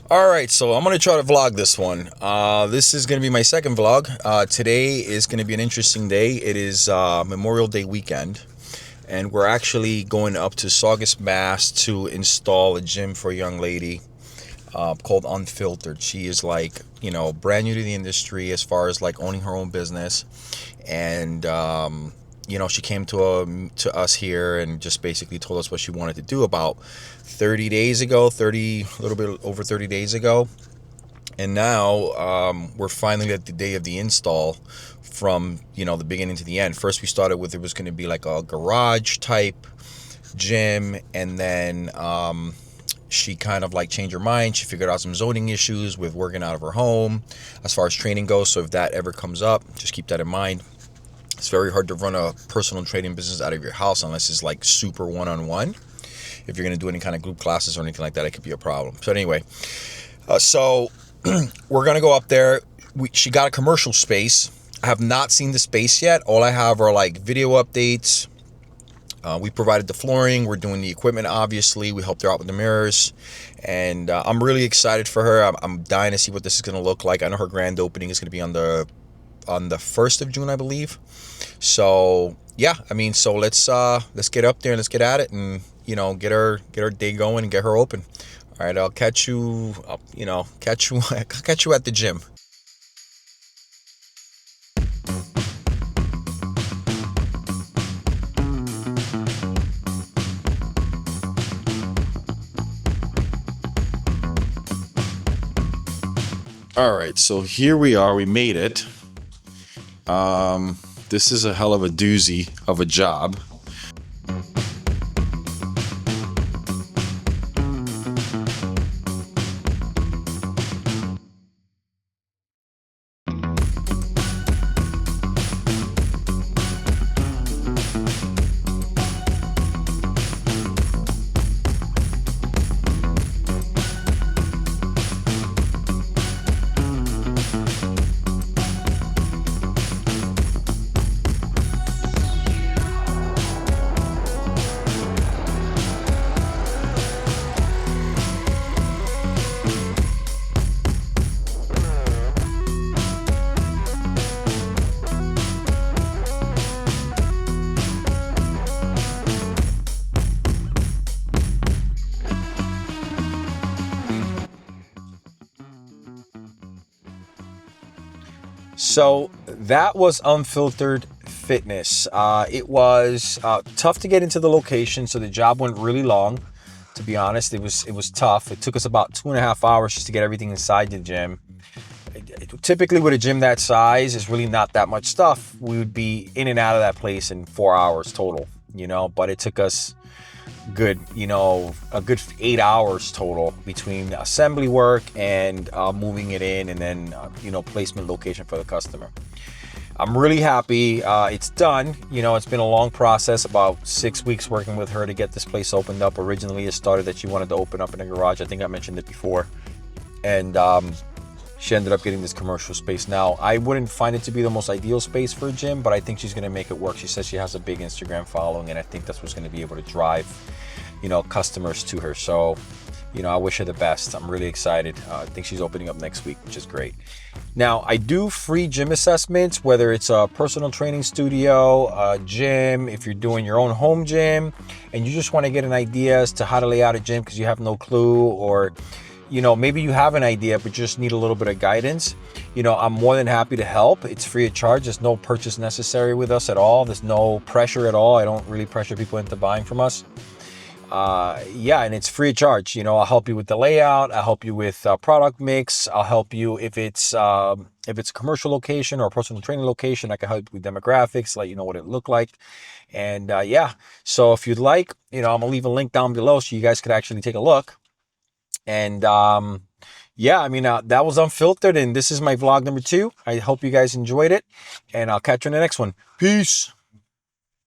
All right, so I'm gonna try to vlog this one. This is gonna be my second vlog. Today is gonna be an interesting day. It is Memorial Day weekend, and we're actually going up to Saugus, Mass to install a gym for a young lady called Unfiltered. She is like, brand new to the industry as far as like owning her own business, and she came to us here and just basically told us what she wanted to do about 30 days ago, a little bit over 30 days ago. And now we're finally at the day of the install from, the beginning to the end. First we started with, it was going to be like a garage type gym, and then she kind of like changed her mind. She figured out some zoning issues with working out of her home as far as training goes. So if that ever comes up, just keep that in mind. It's very hard to run a personal training business out of your house unless it's like super one-on-one. If you're going to do any kind of group classes or anything like that, it could be a problem. So anyway, so we're going to go up there. She got a commercial space. I have not seen the space yet. All I have are like video updates. We provided the flooring. We're doing the equipment, obviously. We helped her out with the mirrors. And I'm really excited for her. I'm dying to see what this is going to look like. I know her grand opening is going to be on the 1st of June, I believe. So yeah, so let's get up there and let's get at it, and get her day going and get her open. All right, I'll catch you catch you at the gym. All right, so here we are. We made it. This is a hell of a doozy of a job. So that was Unfiltered Fitness. It was tough to get into the location, so the job went really long. To be honest, it was tough. It took us about 2.5 hours just to get everything inside the gym. Typically with a gym that size, is really not that much stuff. We would be in and out of that place in 4 hours total, but it took us a good 8 hours total between assembly work and moving it in, and then placement location for the customer. I'm really happy it's done. It's been a long process, about 6 weeks working with her to get this place opened up. Originally it started that she wanted to open up in a garage. I think I mentioned it before, and she ended up getting this commercial space. Now, I wouldn't find it to be the most ideal space for a gym, but I think she's going to make it work. She says she has a big Instagram following, and I think that's what's going to be able to drive, customers to her. So, I wish her the best. I'm really excited. I think she's opening up next week, which is great. Now, I do free gym assessments, whether it's a personal training studio, a gym, if you're doing your own home gym, and you just want to get an idea as to how to lay out a gym because you have no clue, or maybe you have an idea but just need a little bit of guidance. I'm more than happy to help. It's free of charge. There's no purchase necessary with us at all. There's no pressure at all. I don't really pressure people into buying from us. And it's free of charge. I'll help you with the layout. I'll help you with product mix. I'll help you if it's a commercial location or a personal training location. I can help you with demographics, let you know what it looked like. And so if you'd like, I'm gonna leave a link down below so you guys could actually take a look. And that was Unfiltered, and this is my vlog number 2. I hope you guys enjoyed it, and I'll catch you in the next one. Peace.